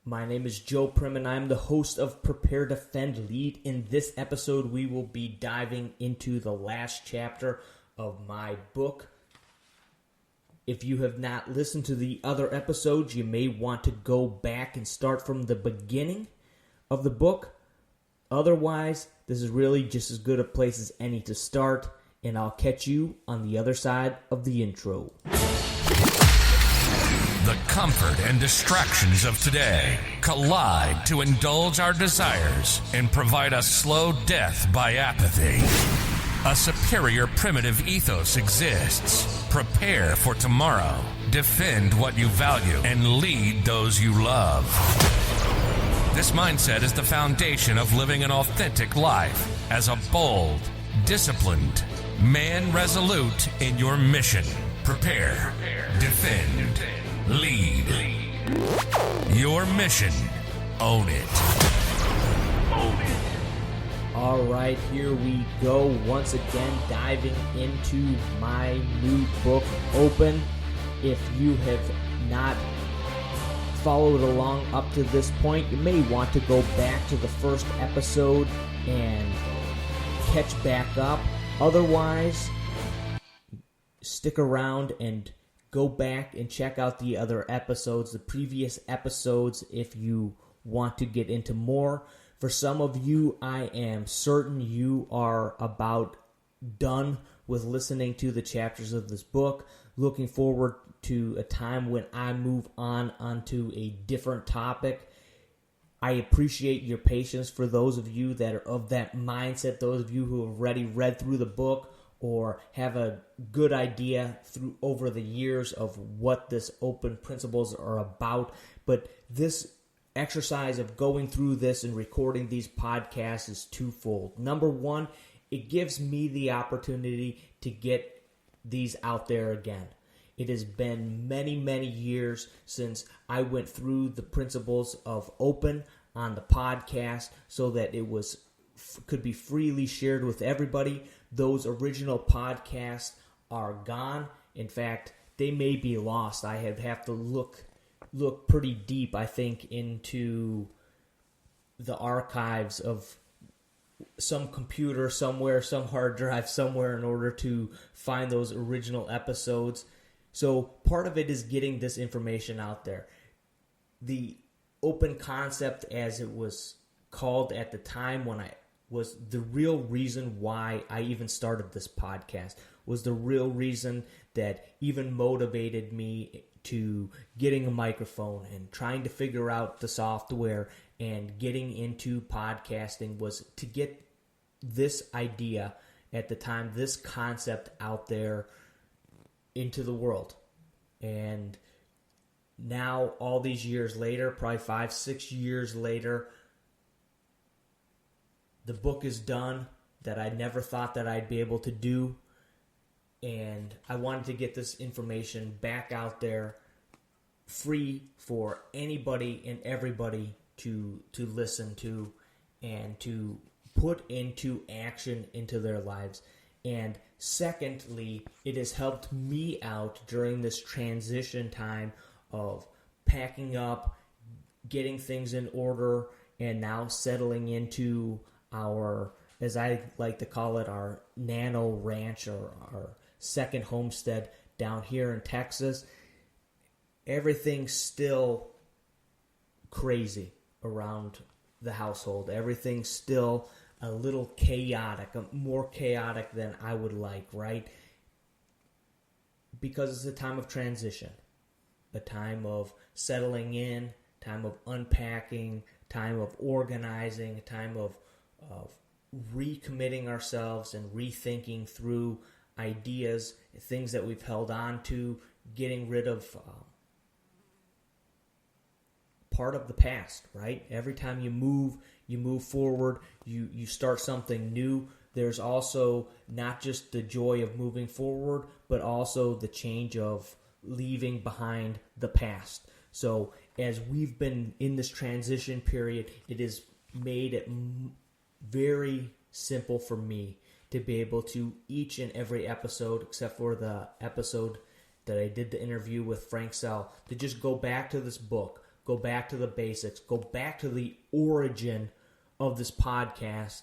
My name is Joe Prim, and I'm the host of Prepare.Defend.Lead. In this episode, we will be diving into the last chapter of my book. If you have not listened to the other episodes, you may want to go back and start from the beginning of the book. Otherwise, this is really just as good a place as any to start, and I'll catch you on the other side of the intro. The comfort and distractions of today collide to indulge our desires and provide a slow death by apathy. A superior primitive ethos exists. Prepare for tomorrow. Defend what you value and lead those you love. This mindset is the foundation of living an authentic life as a bold, disciplined man resolute in your mission. Prepare, defend, lead. Your mission. Own it. All right, here we go. Once again, diving into my new book, Open. If you have not followed along up to this point, you may want to go back to the first episode and catch back up. Otherwise, stick around and go back and check out the other episodes, the previous episodes, if you want to get into more. For some of you, I am certain you are about done with listening to the chapters of this book. Looking forward to a time when I move on onto a different topic. I appreciate your patience for those of you that are of that mindset, those of you who have already read through the book or have a good idea through over the years of what this open principles are about. But this exercise of going through this and recording these podcasts is twofold. Number one, it gives me the opportunity to get these out there again. It has been many, many years since I went through the principles of open on the podcast so that it could be freely shared with everybody. Those original podcasts are gone. In fact, they may be lost. I have to look pretty deep, I think, into the archives of some computer somewhere, some hard drive somewhere in order to find those original episodes. So part of it is getting this information out there. The open concept, as it was called at the time when was the real reason why I even started this podcast, was the real reason that even motivated me to getting a microphone and trying to figure out the software and getting into podcasting, was to get this idea at the time, this concept out there into the world. And now, all these years later, probably 5-6 years later, the book is done that I never thought that I'd be able to do. And I wanted to get this information back out there free for anybody and everybody to listen to and to put into action into their lives. And secondly, it has helped me out during this transition time of packing up, getting things in order, and now settling into our, as I like to call it, our nano ranch or our second homestead down here in Texas. Everything's still crazy around the household. Everything's still a little chaotic, more chaotic than I would like, right? Because it's a time of transition, a time of settling in, time of unpacking, time of organizing, a time of recommitting ourselves and rethinking through ideas, things that we've held on to, getting rid of part of the past, right? Every time you move forward, you start something new. There's also not just the joy of moving forward, but also the change of leaving behind the past. So as we've been in this transition period, it has made it very simple for me to be able to, each and every episode, except for the episode that I did the interview with Frank Sell, to just go back to this book, go back to the basics, go back to the origin of this podcast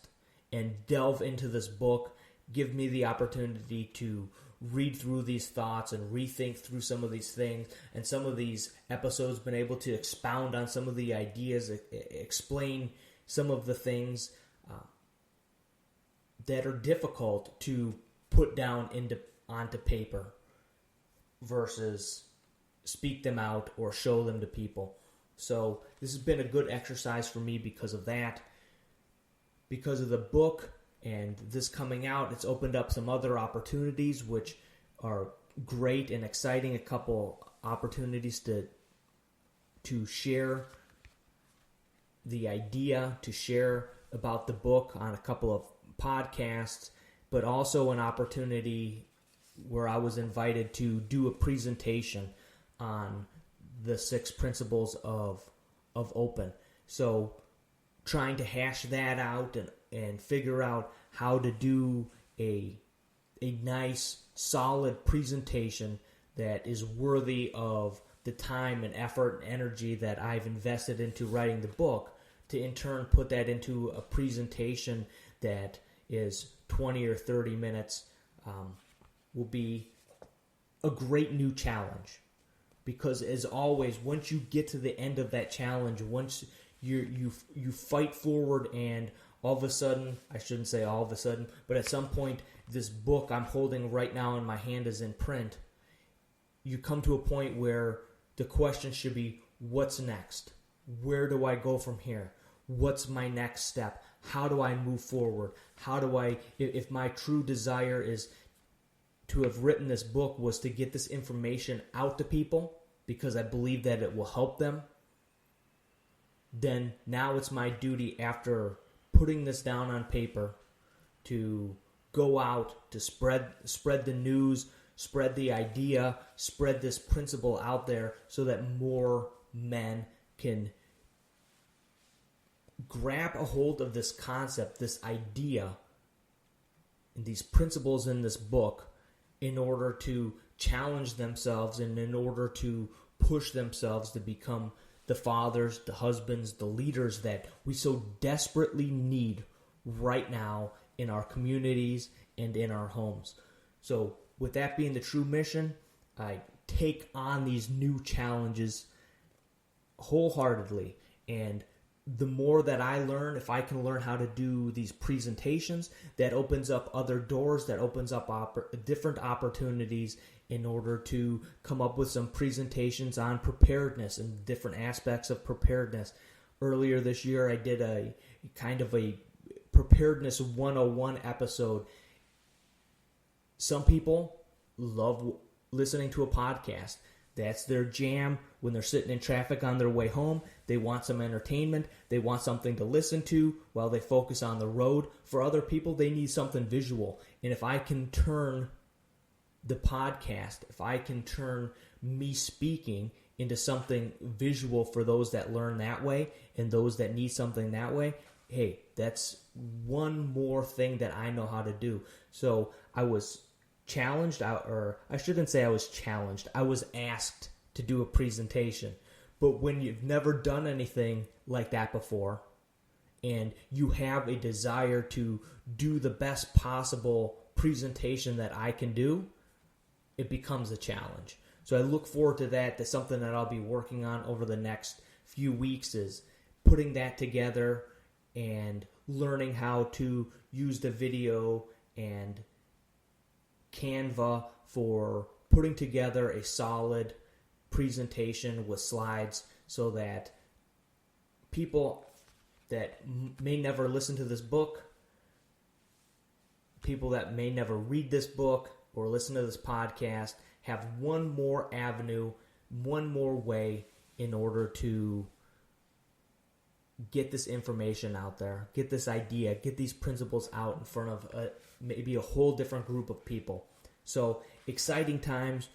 and delve into this book. Give me the opportunity to read through these thoughts and rethink through some of these things. And some of these episodes been able to expound on some of the ideas, explain some of the things that are difficult to put down onto paper versus speak them out or show them to people. So this has been a good exercise for me because of that. Because of the book and this coming out, it's opened up some other opportunities which are great and exciting. A couple opportunities to share the idea, to share about the book on a couple of podcasts, but also an opportunity where I was invited to do a presentation on the 6 principles of open. So trying to hash that out and figure out how to do a nice, solid presentation that is worthy of the time and effort and energy that I've invested into writing the book, to in turn put that into a presentation that is 20 or 30 minutes, will be a great new challenge. Because as always, once you get to the end of that challenge, once you fight forward, and all of a sudden, I shouldn't say all of a sudden, but at some point, this book I'm holding right now in my hand is in print. You come to a point where the question should be, what's next? Where do I go from here? What's my next step? How do I move forward? How do I, if my true desire is to have written this book was to get this information out to people because I believe that it will help them, then now it's my duty, after putting this down on paper, to go out to spread the news, spread the idea, spread this principle out there so that more men can grab a hold of this concept, this idea, and these principles in this book in order to challenge themselves and in order to push themselves to become the fathers, the husbands, the leaders that we so desperately need right now in our communities and in our homes. So with that being the true mission, I take on these new challenges wholeheartedly. And the more that I learn, if I can learn how to do these presentations, that opens up other doors, that opens up different opportunities in order to come up with some presentations on preparedness and different aspects of preparedness. Earlier this year, I did a kind of a Preparedness 101 episode. Some people love listening to a podcast. That's their jam. When they're sitting in traffic on their way home, they want some entertainment. They want something to listen to while they focus on the road. For other people, they need something visual. And if I can turn the podcast, if I can turn me speaking into something visual for those that learn that way and those that need something that way, hey, that's one more thing that I know how to do. So I was challenged, or I shouldn't say I was challenged. I was asked to do a presentation. But when you've never done anything like that before, and you have a desire to do the best possible presentation that I can do, it becomes a challenge. So I look forward to that. That's something that I'll be working on over the next few weeks, is putting that together and learning how to use the video and Canva for putting together a solid presentation with slides so that people that may never listen to this book, people that may never read this book or listen to this podcast, have one more avenue, one more way in order to get this information out there, get this idea, get these principles out in front of maybe a whole different group of people. So exciting times,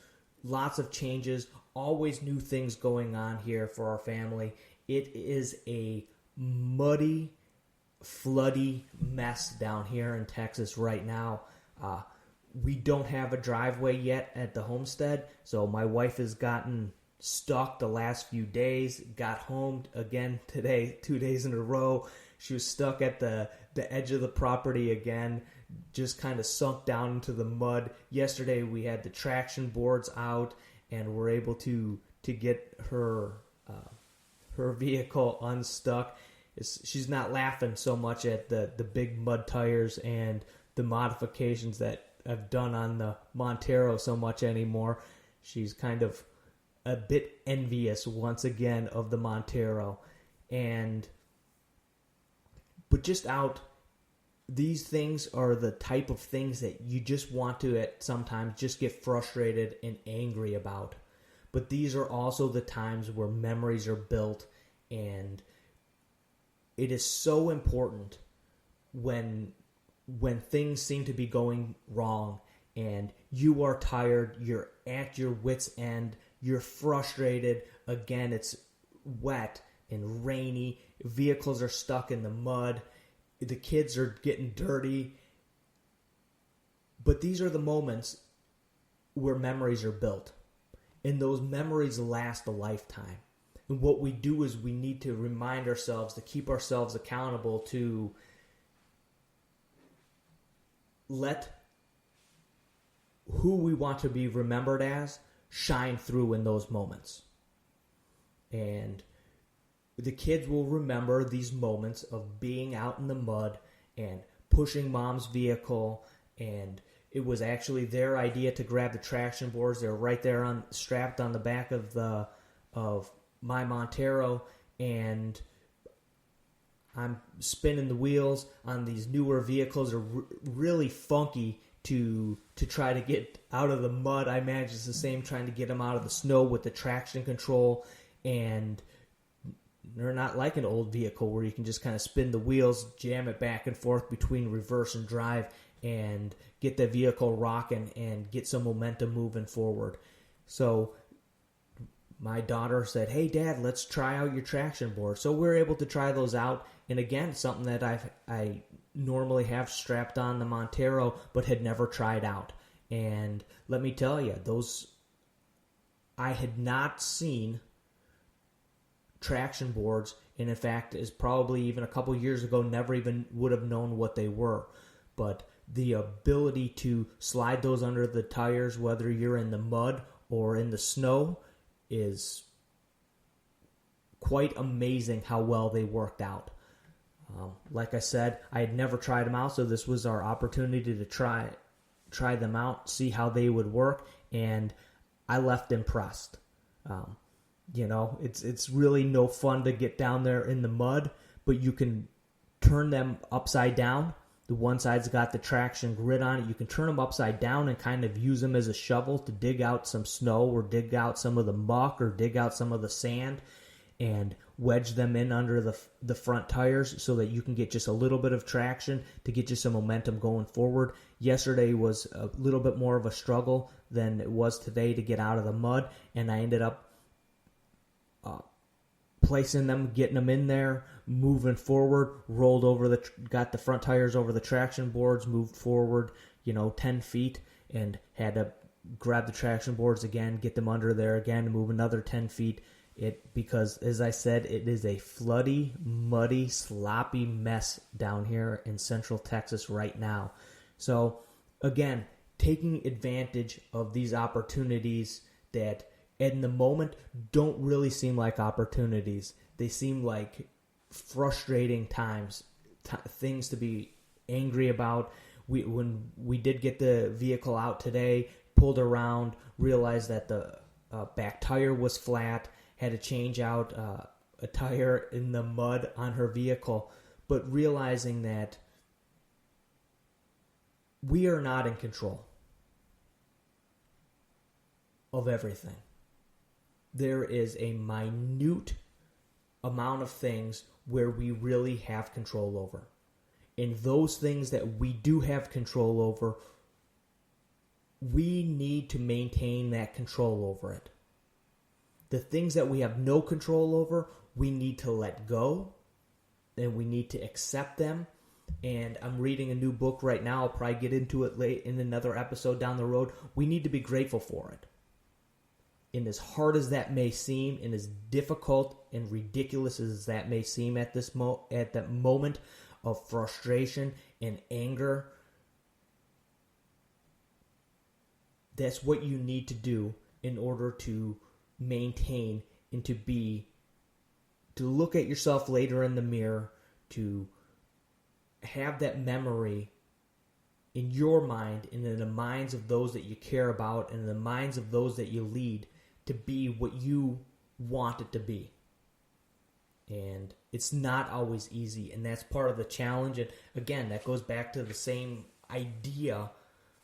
lots of changes, always new things going on here for our family. It is a muddy, floody mess down here in Texas right now. We don't have a driveway yet at the homestead, so my wife has gotten stuck the last few days. Got home again today, 2 days in a row. She was stuck at the edge of the property again, just kind of sunk down into the mud. Yesterday we had the traction boards out, and we're able to get her vehicle unstuck. She's not laughing so much at the big mud tires and the modifications that I've done on the Montero so much anymore. She's kind of a bit envious once again of the Montero. But just out, these things are the type of things that you just want to at sometimes just get frustrated and angry about. But these are also the times where memories are built, and it is so important when things seem to be going wrong and you are tired, you're at your wit's end, you're frustrated. Again, it's wet and rainy, vehicles are stuck in the mud, the kids are getting dirty. But these are the moments where memories are built, and those memories last a lifetime. And what we do is we need to remind ourselves to keep ourselves accountable to let who we want to be remembered as shine through in those moments. And the kids will remember these moments of being out in the mud and pushing mom's vehicle, and it was actually their idea to grab the traction boards. They're right there strapped on the back of my Montero, and I'm spinning the wheels on these newer vehicles. Are really funky to try to get out of the mud. I imagine it's the same trying to get them out of the snow with the traction control, and they're not like an old vehicle where you can just kind of spin the wheels, jam it back and forth between reverse and drive, and get the vehicle rocking and get some momentum moving forward. So my daughter said, "Hey, Dad, let's try out your traction board." So we're able to try those out. And again, something that I normally have strapped on the Montero, but had never tried out. And let me tell you, I had not seen traction boards, and in fact, is probably even a couple years ago, never even would have known what they were. But the ability to slide those under the tires, whether you're in the mud or in the snow, is quite amazing how well they worked out. Like I said, I had never tried them out, so this was our opportunity to try them out, see how they would work, and I left impressed. It's really no fun to get down there in the mud, but you can turn them upside down. The one side's got the traction grid on it. You can turn them upside down and kind of use them as a shovel to dig out some snow or dig out some of the muck or dig out some of the sand and wedge them in under the front tires so that you can get just a little bit of traction to get you some momentum going forward. Yesterday was a little bit more of a struggle than it was today to get out of the mud, and I ended up placing them, getting them in there, moving forward, got the front tires over the traction boards, moved forward, 10 feet, and had to grab the traction boards again, get them under there again, move another 10 feet. Because, as I said, it is a floody, muddy, sloppy mess down here in Central Texas right now. So, again, taking advantage of these opportunities that in the moment don't really seem like opportunities. They seem like frustrating times, things to be angry about. When we did get the vehicle out today, pulled around, realized that the back tire was flat, had to change out a tire in the mud on her vehicle, but realizing that we are not in control of everything. There is a minute amount of things where we really have control over. And those things that we do have control over, we need to maintain that control over it. The things that we have no control over, we need to let go, and we need to accept them. And I'm reading a new book right now. I'll probably get into it late in another episode down the road. We need to be grateful for it. And as hard as that may seem, and as difficult and ridiculous as that may seem at that moment of frustration and anger, that's what you need to do in order to maintain and to look at yourself later in the mirror, to have that memory in your mind and in the minds of those that you care about and in the minds of those that you lead to be what you want it to be. And it's not always easy, and that's part of the challenge. And again, that goes back to the same idea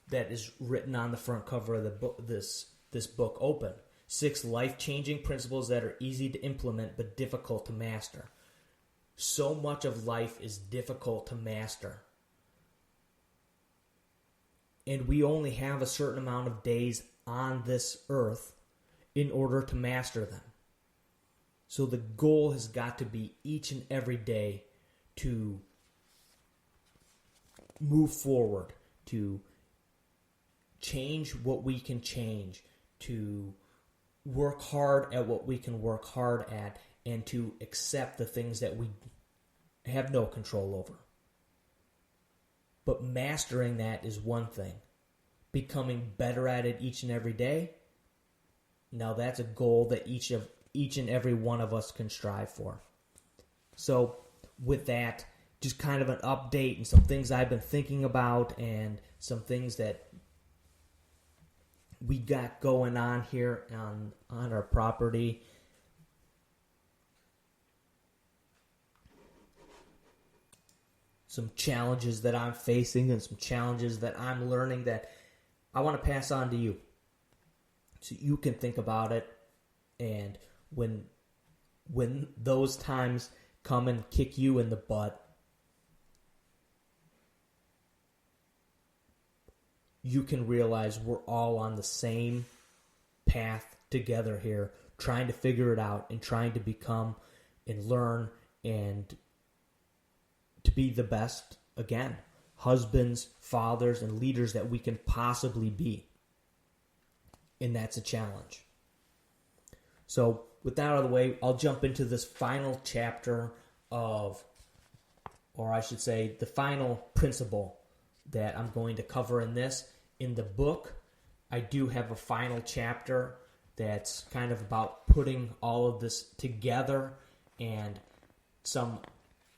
that is written on the front cover of the book, this book, Open. 6 life-changing principles that are easy to implement but difficult to master. So much of life is difficult to master. And we only have a certain amount of days on this earth in order to master them. So the goal has got to be each and every day to move forward, to change what we can change, to work hard at what we can work hard at, and to accept the things that we have no control over. But mastering that is one thing. Becoming better at it each and every day, now that's a goal that each and every one of us can strive for. So with that, just kind of an update and some things I've been thinking about and some things that we got going on here on our property. Some challenges that I'm facing and some challenges that I'm learning that I want to pass on to you, so you can think about it. And when those times come and kick you in the butt, you can realize we're all on the same path together here, trying to figure it out and trying to become and learn and to be the best, again, husbands, fathers, and leaders that we can possibly be. And that's a challenge. So with that out of the way, I'll jump into this final chapter of, or I should say, the final principle that I'm going to cover in this. In the book, I do have a final chapter that's kind of about putting all of this together and some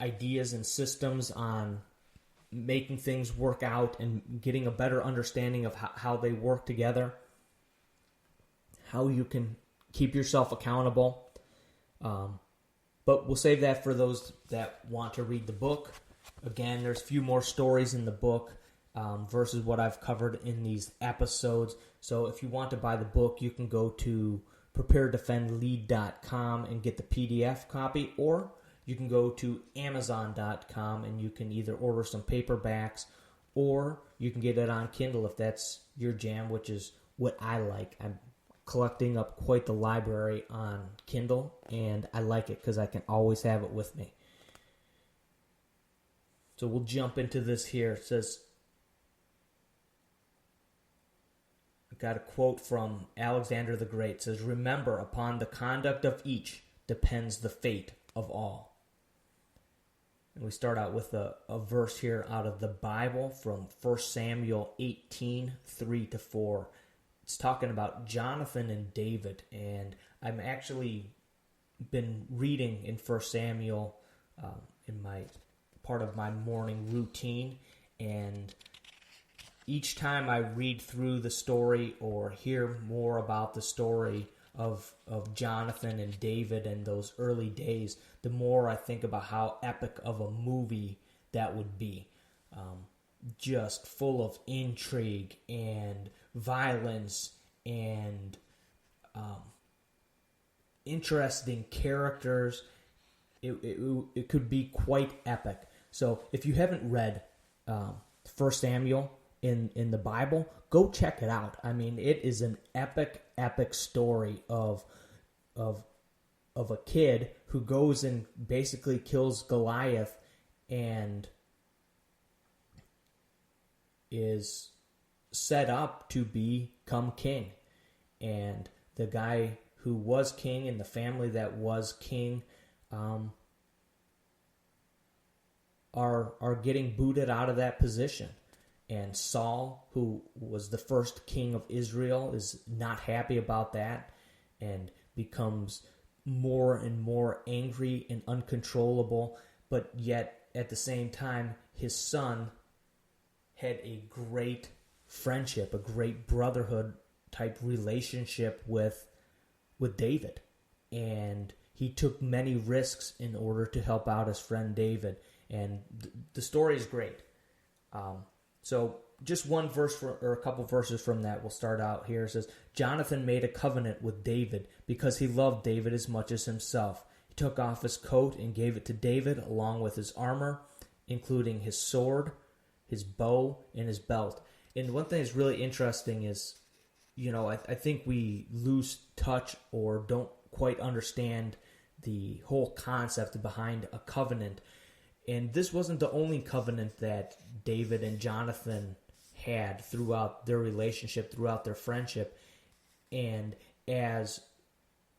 ideas and systems on making things work out and getting a better understanding of how they work together, how you can keep yourself accountable. But we'll save that for those that want to read the book. Again, there's a few more stories in the book versus what I've covered in these episodes. So if you want to buy the book, you can go to Prepare.Defend.Lead.com and get the PDF copy, or you can go to Amazon.com and you can either order some paperbacks or you can get it on Kindle if that's your jam, which is what I like. I'm collecting up quite the library on Kindle, and I like it because I can always have it with me. So we'll jump into this here. It says, I got a quote from Alexander the Great. It says, "Remember, upon the conduct of each depends the fate of all." And we start out with a verse here out of the Bible from 1 Samuel 18, 3-4. It's talking about Jonathan and David. And I'm actually been reading in 1 Samuel in my part of my morning routine. And each time I read through the story or hear more about the story of Jonathan and David and those early days, the more I think about how epic of a movie that would be. Just full of intrigue and violence and interesting characters. It could be quite epic. So if you haven't read 1 Samuel in the Bible, go check it out. I mean, it is an epic story of a kid who goes and basically kills Goliath and is set up to become king. And the guy who was king and the family that was king are getting booted out of that position. And Saul, who was the first king of Israel, is not happy about that and becomes more and more angry and uncontrollable. But yet, at the same time, his son had a great friendship, a great brotherhood type relationship with David. And he took many risks in order to help out his friend David. And the story is great. So just one verse or a couple verses from that we'll start out here. It says, Jonathan made a covenant with David because he loved David as much as himself. He took off his coat and gave it to David along with his armor, including his sword, his bow, and his belt. And one thing that's really interesting is, I think we lose touch or don't quite understand the whole concept behind a covenant. And this wasn't the only covenant that David and Jonathan had throughout their relationship, throughout their friendship. And as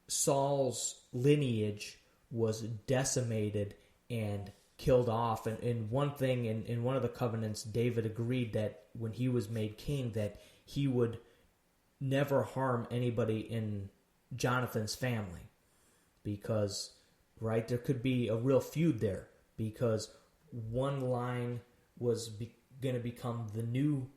Saul's lineage was decimated and killed off, and one thing in one of the covenants, David agreed that when he was made king, that he would never harm anybody in Jonathan's family. Because, right, there could be a real feud there. Because one line was going to become the new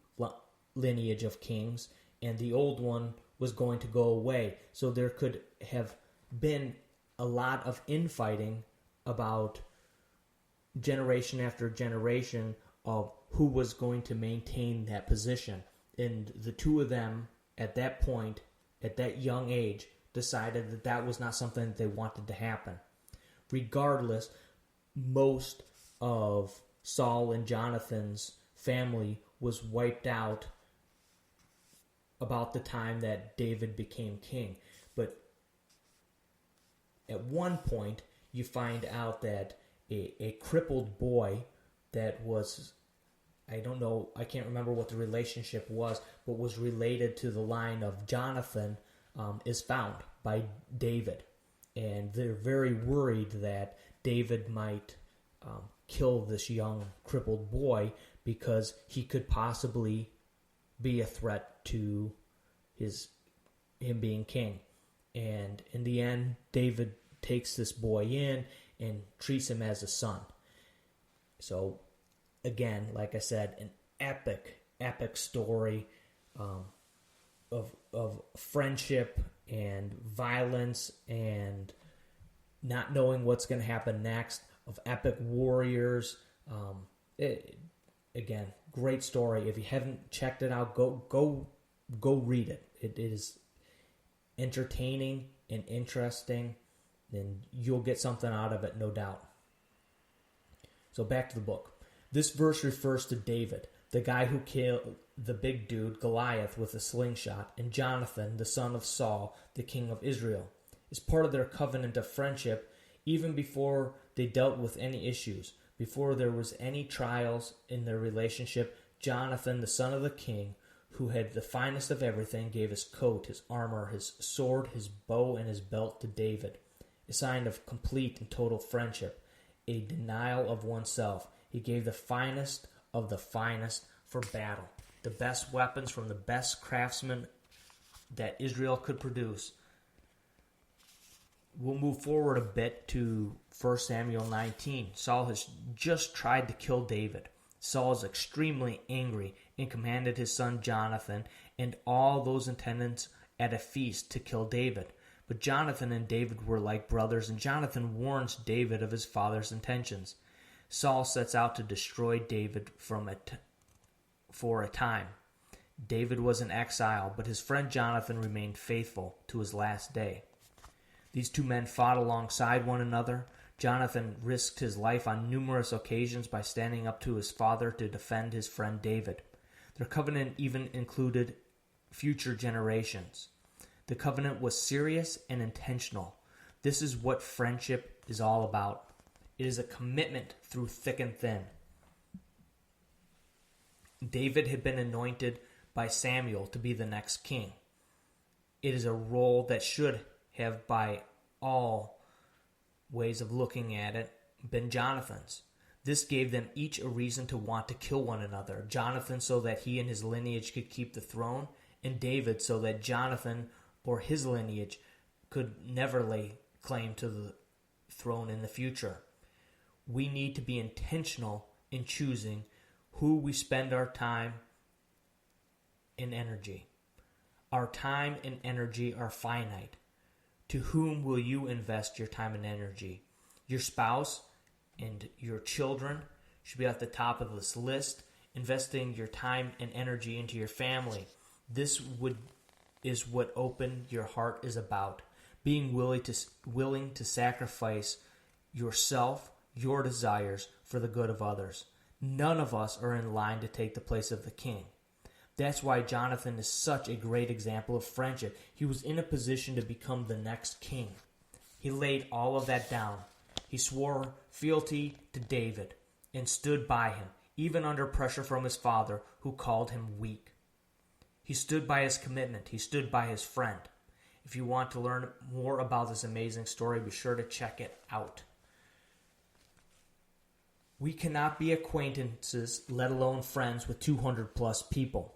lineage of kings, and the old one was going to go away. So there could have been a lot of infighting about generation after generation of who was going to maintain that position. And the two of them, at that point, at that young age, decided that that was not something that they wanted to happen. Regardless, most of Saul and Jonathan's family was wiped out about the time that David became king. But at one point, you find out that a crippled boy that was, I don't know, I can't remember what the relationship was, but was related to the line of Jonathan, is found by David. And they're very worried that David might kill this young crippled boy because he could possibly be a threat to him being king. And in the end, David takes this boy in and treats him as a son. So again, like I said, an epic story of friendship and violence and not knowing what's going to happen next, of epic warriors. Again, great story. If you haven't checked it out, go read it. It is entertaining and interesting, and you'll get something out of it, no doubt. So back to the book. This verse refers to David, the guy who killed the big dude Goliath with a slingshot, and Jonathan, the son of Saul, the king of Israel. It's part of their covenant of friendship even before they dealt with any issues. Before there was any trials in their relationship, Jonathan, the son of the king, who had the finest of everything, gave his coat, his armor, his sword, his bow, and his belt to David, a sign of complete and total friendship, a denial of oneself. He gave the finest of the finest for battle, the best weapons from the best craftsmen that Israel could produce. We'll move forward a bit to 1 Samuel 19. Saul has just tried to kill David. Saul is extremely angry and commanded his son Jonathan and all those attendants at a feast to kill David. But Jonathan and David were like brothers, and Jonathan warns David of his father's intentions. Saul sets out to destroy David for a time. David was in exile, but his friend Jonathan remained faithful to his last day. These two men fought alongside one another. Jonathan risked his life on numerous occasions by standing up to his father to defend his friend David. Their covenant even included future generations. The covenant was serious and intentional. This is what friendship is all about. It is a commitment through thick and thin. David had been anointed by Samuel to be the next king. it is a role that should have, by all ways of looking at it, been Jonathan's. This gave them each a reason to want to kill one another. Jonathan so that he and his lineage could keep the throne, and David so that Jonathan or his lineage could never lay claim to the throne in the future. We need to be intentional in choosing who we spend our time and energy. Our time and energy are finite. To whom will you invest your time and energy? Your spouse and your children should be at the top of this list. Investing your time and energy into your family. This is what Open Your Heart is about. Being willing to sacrifice yourself, your desires, for the good of others. None of us are in line to take the place of the king. That's why Jonathan is such a great example of friendship. He was in a position to become the next king. He laid all of that down. He swore fealty to David and stood by him, even under pressure from his father, who called him weak. He stood by his commitment. He stood by his friend. If you want to learn more about this amazing story, be sure to check it out. We cannot be acquaintances, let alone friends, with 200 plus people.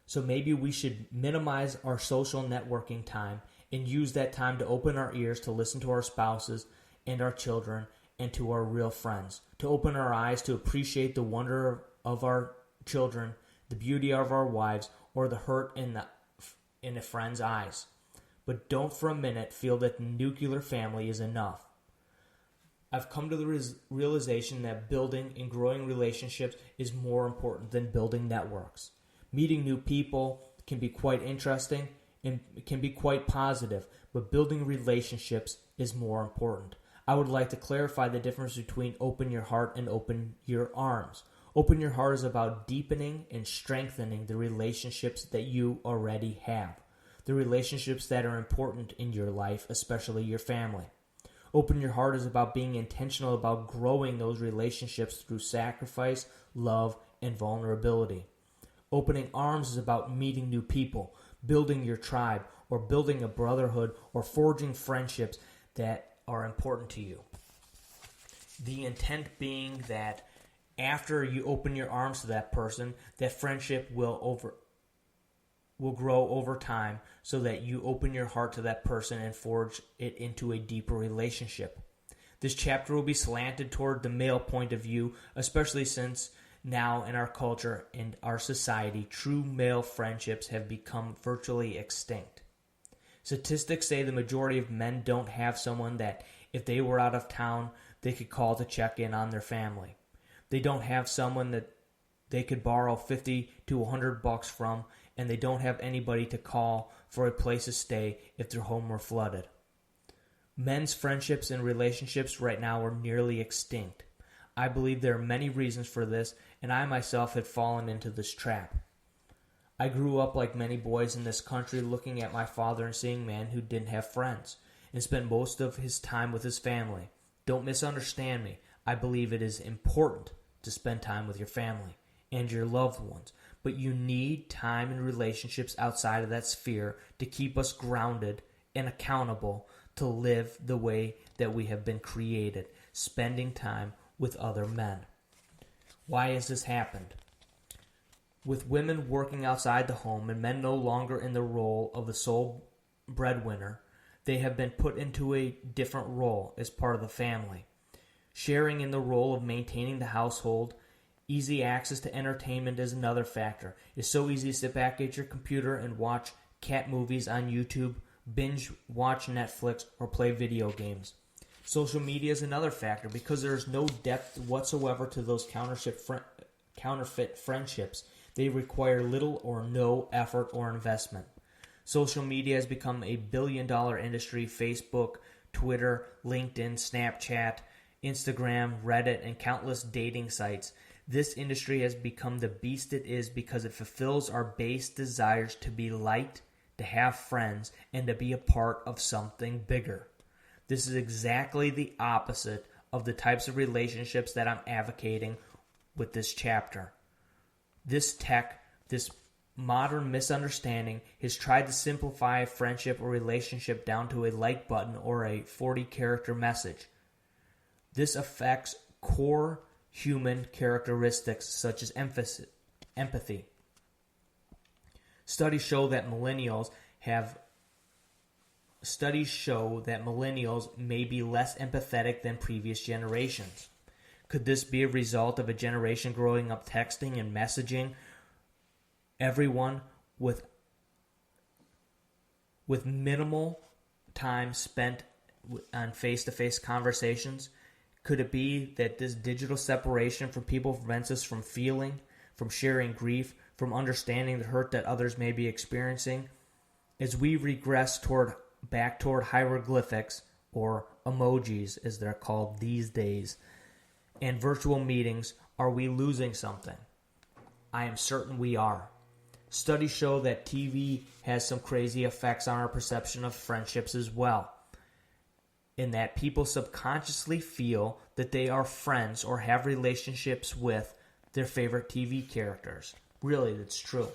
So maybe we should minimize our social networking time and use that time to open our ears to listen to our spouses and our children and to our real friends, to open our eyes to appreciate the wonder of our children, the beauty of our wives, or the hurt in a friend's eyes. But don't for a minute feel that the nuclear family is enough. I've come to the realization that building and growing relationships is more important than building networks. Meeting new people can be quite interesting and can be quite positive, but building relationships is more important. I would like to clarify the difference between open your heart and open your arms. Open your heart is about deepening and strengthening the relationships that you already have, the relationships that are important in your life, especially your family. Open your heart is about being intentional about growing those relationships through sacrifice, love, and vulnerability. Opening arms is about meeting new people, building your tribe, or building a brotherhood, or forging friendships that are important to you. The intent being that after you open your arms to that person, that friendship will grow over time so that you open your heart to that person and forge it into a deeper relationship. This chapter will be slanted toward the male point of view, especially since now in our culture and our society, true male friendships have become virtually extinct. Statistics say the majority of men don't have someone that, if they were out of town, they could call to check in on their family. They don't have someone that they could borrow $50 to $100 from, and they don't have anybody to call for a place to stay if their home were flooded. Men's friendships and relationships right now are nearly extinct. I believe there are many reasons for this, and I myself had fallen into this trap. I grew up like many boys in this country looking at my father and seeing a man who didn't have friends and spent most of his time with his family. Don't misunderstand me. I believe it is important to spend time with your family and your loved ones, but you need time and relationships outside of that sphere to keep us grounded and accountable to live the way that we have been created, spending time with other men. Why has this happened? With women working outside the home and men no longer in the role of the sole breadwinner, they have been put into a different role as part of the family. Sharing in the role of maintaining the household, easy access to entertainment is another factor. It's so easy to sit back at your computer and watch cat movies on YouTube, binge watch Netflix, or play video games. Social media is another factor because there is no depth whatsoever to those counterfeit friendships. They require little or no effort or investment. Social media has become a billion-dollar industry. Facebook, Twitter, LinkedIn, Snapchat, Instagram, Reddit, and countless dating sites. This industry has become the beast it is because it fulfills our base desires to be liked, to have friends, and to be a part of something bigger. This is exactly the opposite of the types of relationships that I'm advocating with this chapter. This modern misunderstanding has tried to simplify a friendship or relationship down to a like button or a 40-character message. This affects core human characteristics such as empathy. Studies show that millennials may be less empathetic than previous generations. Could this be a result of a generation growing up texting and messaging everyone with minimal time spent on face-to-face conversations? Could it be that this digital separation from people prevents us from feeling, from sharing grief, from understanding the hurt that others may be experiencing? As we regress back toward hieroglyphics, or emojis as they're called these days, and virtual meetings, are we losing something? I am certain we are. Studies show that TV has some crazy effects on our perception of friendships as well, in that people subconsciously feel that they are friends or have relationships with their favorite TV characters. Really, that's true.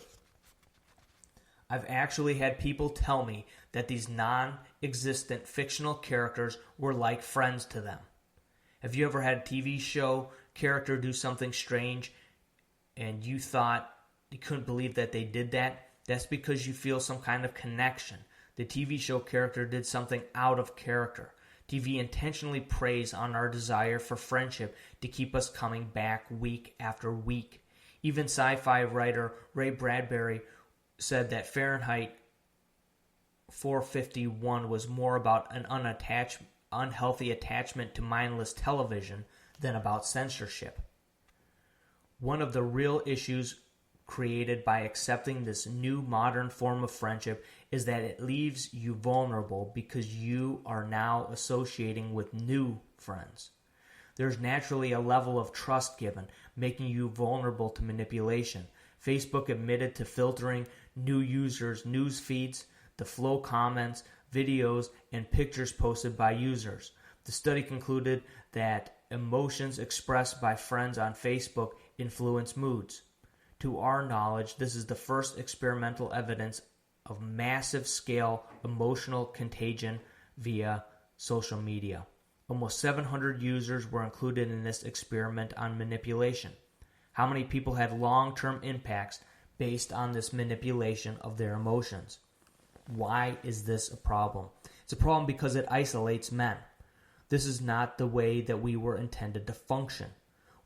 I've actually had people tell me that these non-existent fictional characters were like friends to them. Have you ever had a TV show character do something strange and you thought you couldn't believe that they did that? That's because you feel some kind of connection. The TV show character did something out of character. TV intentionally preys on our desire for friendship to keep us coming back week after week. Even sci-fi writer Ray Bradbury said that Fahrenheit 451 was more about an unhealthy attachment to mindless television than about censorship. One of the real issues created by accepting this new modern form of friendship is that it leaves you vulnerable because you are now associating with new friends. There's naturally a level of trust given, making you vulnerable to manipulation. Facebook admitted to filtering new users' news feeds, the flow comments, videos, and pictures posted by users. The study concluded that emotions expressed by friends on Facebook influence moods. To our knowledge, this is the first experimental evidence of massive scale emotional contagion via social media. Almost 700 users were included in this experiment on manipulation. How many people had long-term impacts based on this manipulation of their emotions? Why is this a problem? It's a problem because it isolates men. This is not the way that we were intended to function.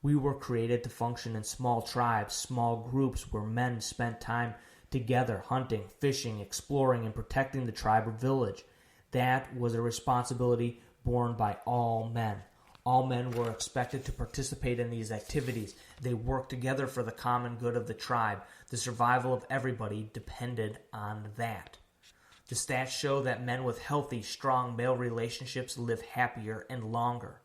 We were created to function in small tribes, small groups where men spent time together hunting, fishing, exploring, and protecting the tribe or village. That was a responsibility borne by all men. All men were expected to participate in these activities. They worked together for the common good of the tribe. The survival of everybody depended on that. The stats show that men with healthy, strong male relationships live happier and longer.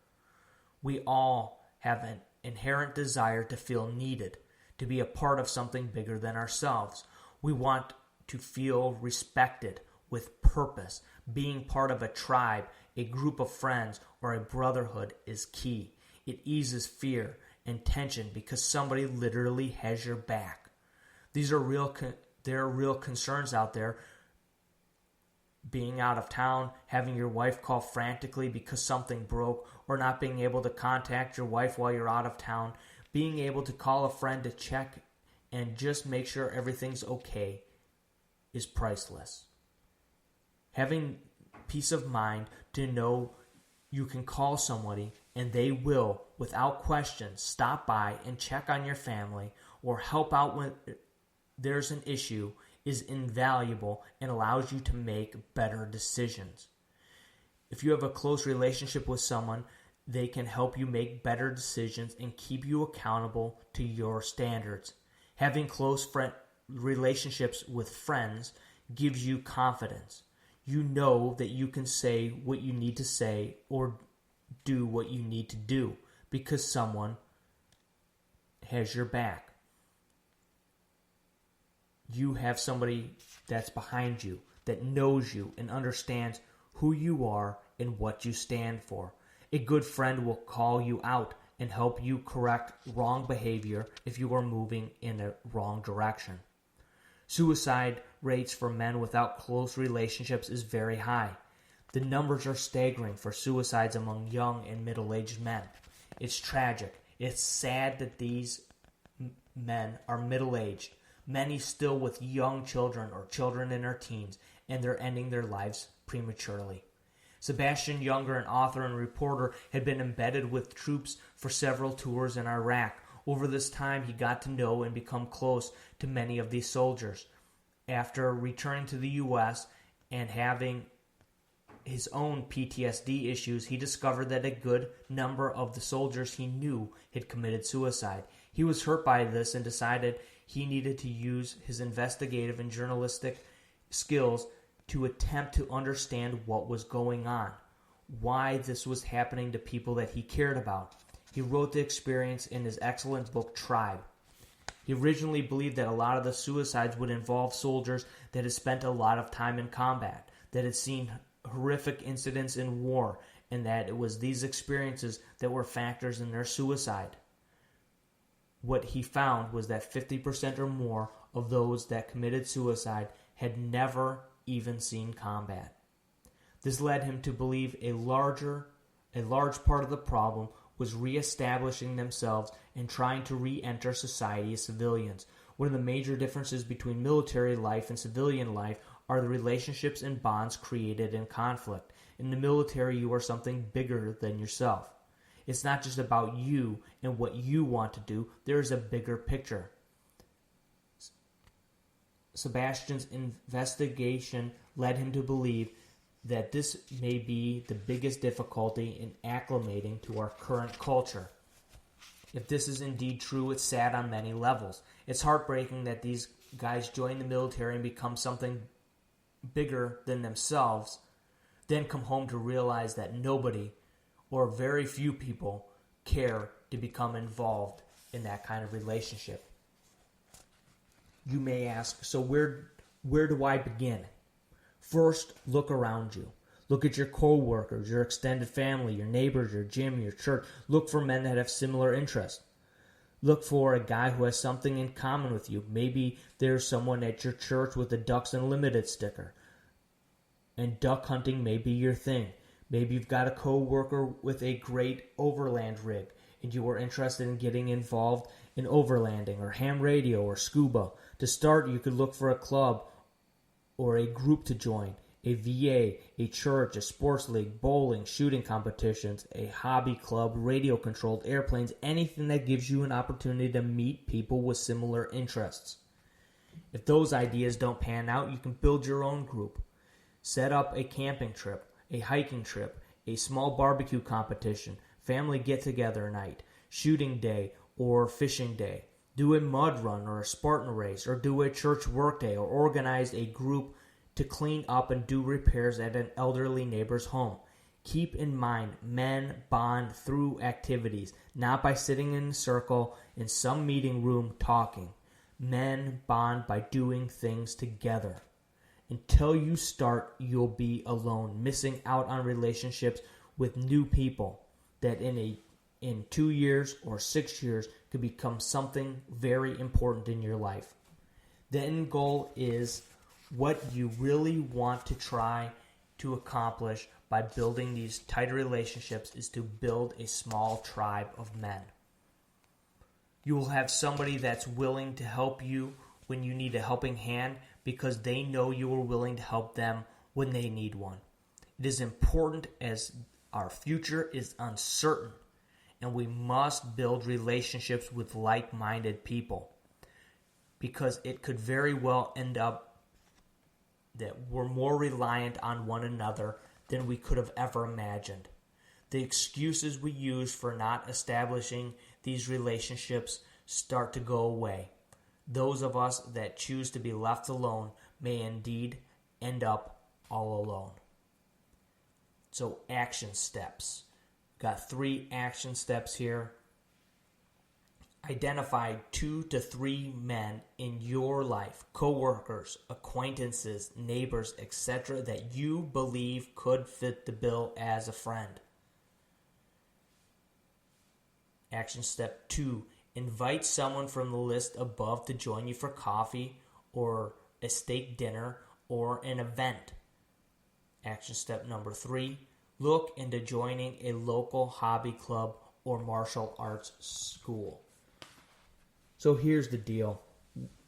We all have an inherent desire to feel needed, to be a part of something bigger than ourselves. We want to feel respected, with purpose. Being part of a tribe, a group of friends, or a brotherhood is key. It eases fear and tension because somebody literally has your back. There are real concerns out there. Being out of town, having your wife call frantically because something broke, or not being able to contact your wife while you're out of town, being able to call a friend to check and just make sure everything's okay is priceless. Having peace of mind to know you can call somebody and they will, without question, stop by and check on your family or help out when there's an issue is invaluable and allows you to make better decisions. If you have a close relationship with someone, they can help you make better decisions and keep you accountable to your standards. Having close relationships with friends gives you confidence. You know that you can say what you need to say or do what you need to do because someone has your back. You have somebody that's behind you, that knows you and understands who you are and what you stand for. A good friend will call you out and help you correct wrong behavior if you are moving in a wrong direction. Suicide rates for men without close relationships is very high. The numbers are staggering for suicides among young and middle-aged men. It's tragic. It's sad that these men are middle-aged, many still with young children or children in their teens, and they're ending their lives prematurely. Sebastian Younger, an author and reporter, had been embedded with troops for several tours in Iraq. Over this time, he got to know and become close to many of these soldiers. After returning to the U.S. and having his own PTSD issues, he discovered that a good number of the soldiers he knew had committed suicide. He was hurt by this and decided he needed to use his investigative and journalistic skills to attempt to understand what was going on, why this was happening to people that he cared about. He wrote the experience in his excellent book, Tribe. He originally believed that a lot of the suicides would involve soldiers that had spent a lot of time in combat, that had seen horrific incidents in war, and that it was these experiences that were factors in their suicide. What he found was that 50% or more of those that committed suicide had never even seen combat. This led him to believe a large part of the problem was reestablishing themselves and trying to re-enter society as civilians. One of the major differences between military life and civilian life are the relationships and bonds created in conflict. In the military, you are something bigger than yourself. It's not just about you and what you want to do. There is a bigger picture. Sebastian's investigation led him to believe that this may be the biggest difficulty in acclimating to our current culture. If this is indeed true, it's sad on many levels. It's heartbreaking that these guys join the military and become something bigger than themselves, then come home to realize that nobody or very few people care to become involved in that kind of relationship. You may ask, so where do I begin? First, look around you. Look at your co-workers, your extended family, your neighbors, your gym, your church. Look for men that have similar interests. Look for a guy who has something in common with you. Maybe there's someone at your church with a Ducks Unlimited sticker, and duck hunting may be your thing. Maybe you've got a co-worker with a great overland rig, and you are interested in getting involved in overlanding or ham radio or scuba. To start, you could look for a club or a group to join, a VA, a church, a sports league, bowling, shooting competitions, a hobby club, radio-controlled airplanes, anything that gives you an opportunity to meet people with similar interests. If those ideas don't pan out, you can build your own group. Set up a camping trip, a hiking trip, a small barbecue competition, family get-together night, shooting day, or fishing day. Do a mud run or a Spartan race, or do a church work day, or organize a group to clean up and do repairs at an elderly neighbor's home. Keep in mind, men bond through activities, not by sitting in a circle in some meeting room talking. Men bond by doing things together. Until you start, you'll be alone, missing out on relationships with new people that in 2 years or 6 years could become something very important in your life. The end goal is what you really want to try to accomplish by building these tighter relationships is to build a small tribe of men. You will have somebody that's willing to help you when you need a helping hand because they know you are willing to help them when they need one. It is important as our future is uncertain, and we must build relationships with like-minded people because it could very well end up that we're more reliant on one another than we could have ever imagined. The excuses we use for not establishing these relationships start to go away. Those of us that choose to be left alone may indeed end up all alone. So action steps. Got 3 action steps here. Identify 2 to 3 men in your life, co-workers, acquaintances, neighbors, etc. that you believe could fit the bill as a friend. Action step 2. Invite someone from the list above to join you for coffee or a steak dinner or an event. Action step number 3, look into joining a local hobby club or martial arts school. So here's the deal.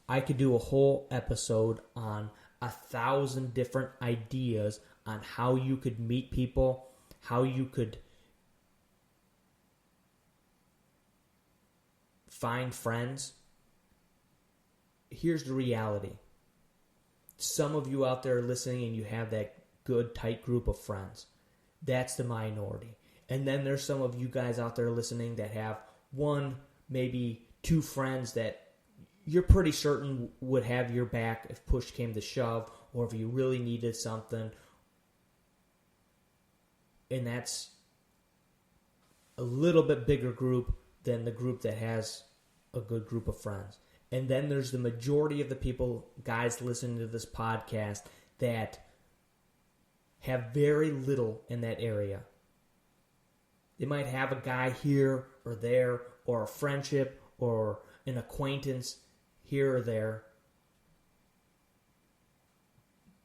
I could do a whole episode on 1,000 different ideas on how you could meet people, how you could find friends. Here's the reality. Some of you out there listening and you have that good, tight group of friends. That's the minority. And then there's some of you guys out there listening that have one, maybe 2 friends that you're pretty certain would have your back if push came to shove, or if you really needed something. And that's a little bit bigger group than the group that has a good group of friends. And then there's the majority of the people, guys listening to this podcast, that have very little in that area. They might have a guy here or there, or a friendship, or an acquaintance here or there.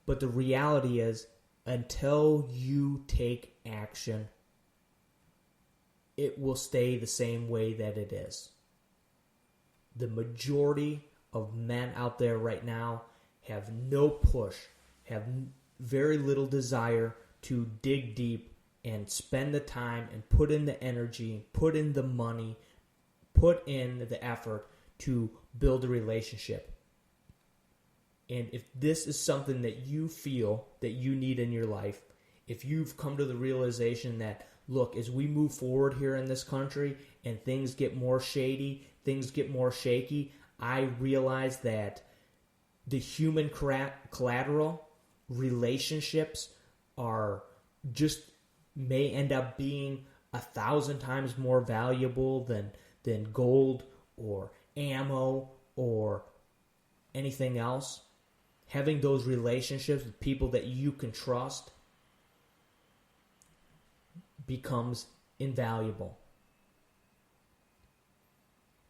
But the reality is, until you take action, it will stay the same way that it is. The majority of men out there right now have no push, have very little desire to dig deep and spend the time and put in the energy, put in the money, put in the effort to build a relationship. And if this is something that you feel that you need in your life, if you've come to the realization that, look, as we move forward here in this country and things get more shady, things get more shaky, I realize that the human collateral relationships are just may end up being 1,000 times more valuable than gold or ammo or anything else. Having those relationships with people that you can trust becomes invaluable.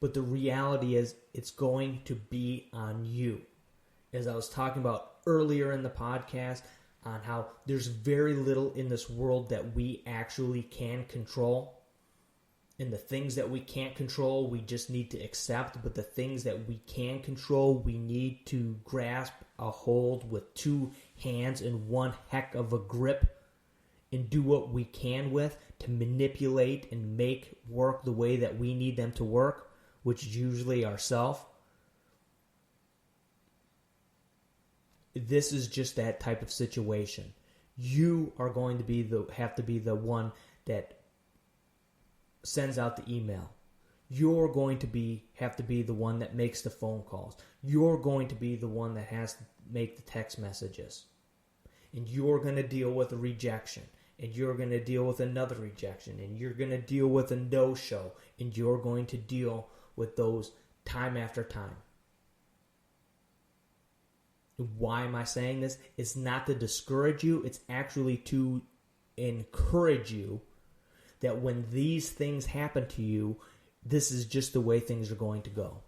But the reality is, it's going to be on you. As I was talking about earlier in the podcast, on how there's very little in this world that we actually can control. And the things that we can't control, we just need to accept. But the things that we can control, we need to grasp a hold with 2 hands and one heck of a grip and do what we can with to manipulate and make work the way that we need them to work, which is usually ourselves. This is just that type of situation. You are going to have to be the one that sends out the email. You're going to have to be the one that makes the phone calls. You're going to be the one that has to make the text messages. And you're going to deal with a rejection. And you're going to deal with another rejection. And you're going to deal with a no-show. And you're going to deal with those time after time. Why am I saying this? It's not to discourage you. It's actually to encourage you that when these things happen to you, this is just the way things are going to go.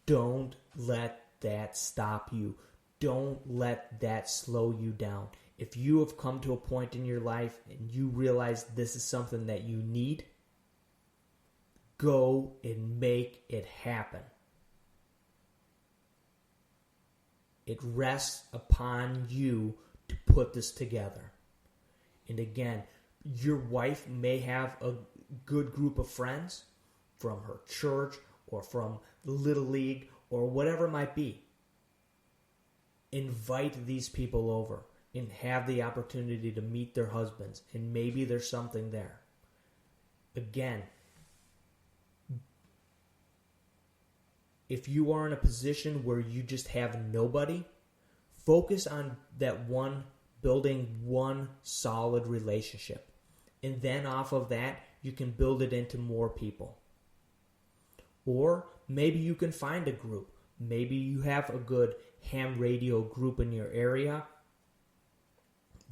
Don't let that stop you. Don't let that slow you down. If you have come to a point in your life and you realize this is something that you need, go and make it happen. It rests upon you to put this together. And again, your wife may have a good group of friends from her church or from Little League or whatever it might be. Invite these people over and have the opportunity to meet their husbands, and maybe there's something there. Again, if you are in a position where you just have nobody, focus on building one solid relationship. And then off of that, you can build it into more people. Or maybe you can find a group. Maybe you have a good ham radio group in your area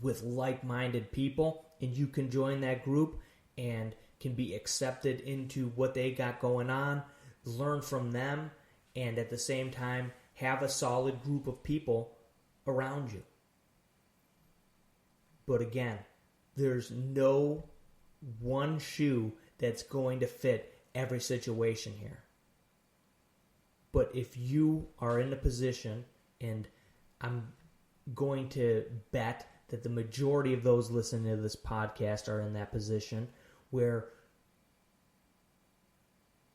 with like-minded people, and you can join that group and can be accepted into what they got going on, learn from them, and at the same time have a solid group of people around you. But again, there's no one shoe that's going to fit every situation here. But if you are in a position, and I'm going to bet that the majority of those listening to this podcast are in that position, where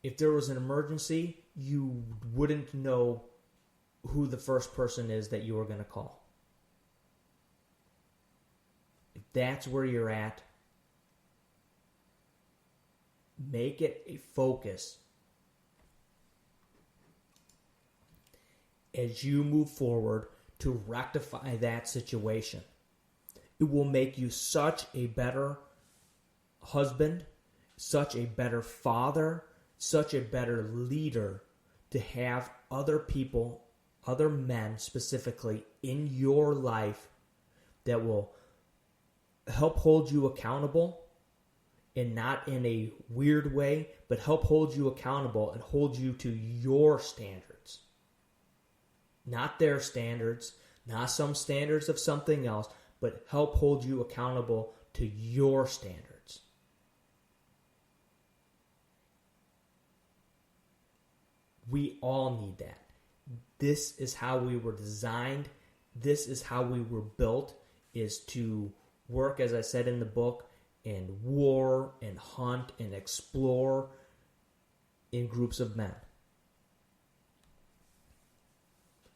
if there was an emergency, you wouldn't know who the first person is that you were going to call. If that's where you're at, make it a focus as you move forward to rectify that situation. It will make you such a better husband, such a better father, such a better leader to have other people, other men specifically, in your life that will help hold you accountable, and not in a weird way, but help hold you accountable and hold you to your standards. Not their standards, not some standards of something else, but help hold you accountable to your standards. We all need that. This is how we were designed. This is how we were built, is to work, as I said in the book, and war and hunt and explore in groups of men.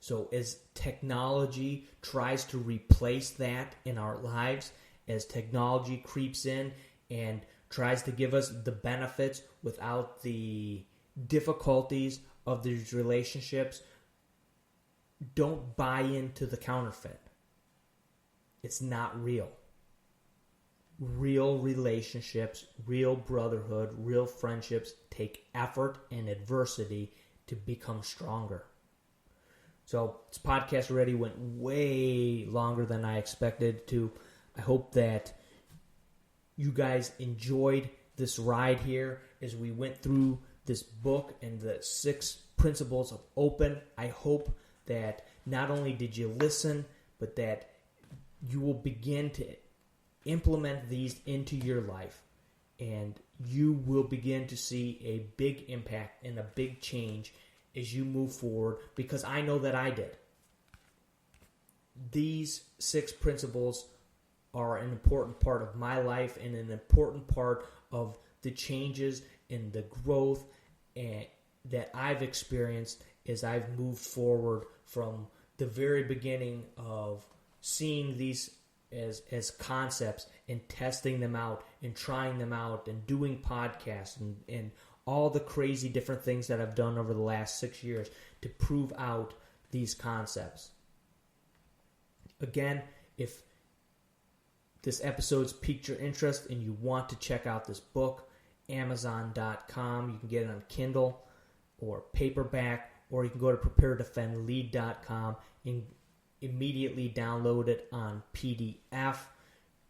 So as technology tries to replace that in our lives, as technology creeps in and tries to give us the benefits without the difficulties of these relationships, don't buy into the counterfeit. It's not real. Real relationships, real brotherhood, real friendships take effort and adversity to become stronger. So this podcast already went way longer than I expected to. I hope that you guys enjoyed this ride here as we went through this book and the 6 principles of open. I hope that not only did you listen, but that you will begin to implement these into your life, and you will begin to see a big impact and a big change as you move forward, because I know that I did. These 6 principles are an important part of my life and an important part of the changes and the growth that I've experienced as I've moved forward from the very beginning of seeing these as concepts and testing them out and trying them out and doing podcasts and all the crazy different things that I've done over the last 6 years to prove out these concepts. Again, if this episode's piqued your interest and you want to check out this book, Amazon.com. You can get it on Kindle or paperback, or you can go to Prepare.Defend.Lead.com and immediately download it on PDF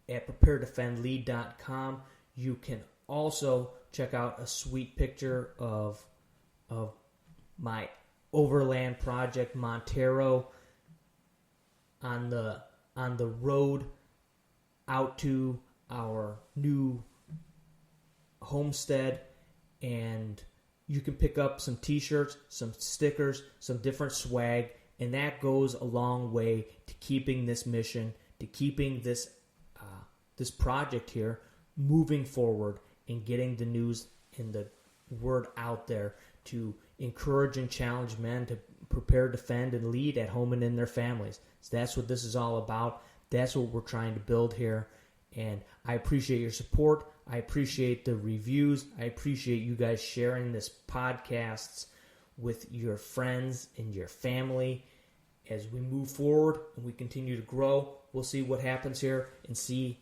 at Prepare.Defend.Lead.com. You can also check out a sweet picture of my overland project, Montero, on the road out to our new homestead, and you can pick up some t-shirts, some stickers, some different swag, and that goes a long way to keeping this mission, to keeping this project here moving forward and getting the news and the word out there to encourage and challenge men to prepare, defend, and lead at home and in their families. So that's what this is all about. That's what we're trying to build here. And I appreciate your support. I appreciate the reviews. I appreciate you guys sharing this podcasts with your friends and your family. As we move forward and we continue to grow, we'll see what happens here and see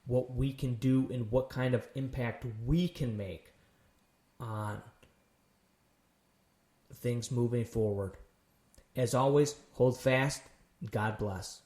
what we can do and what kind of impact we can make on things moving forward. As always, hold fast. God bless.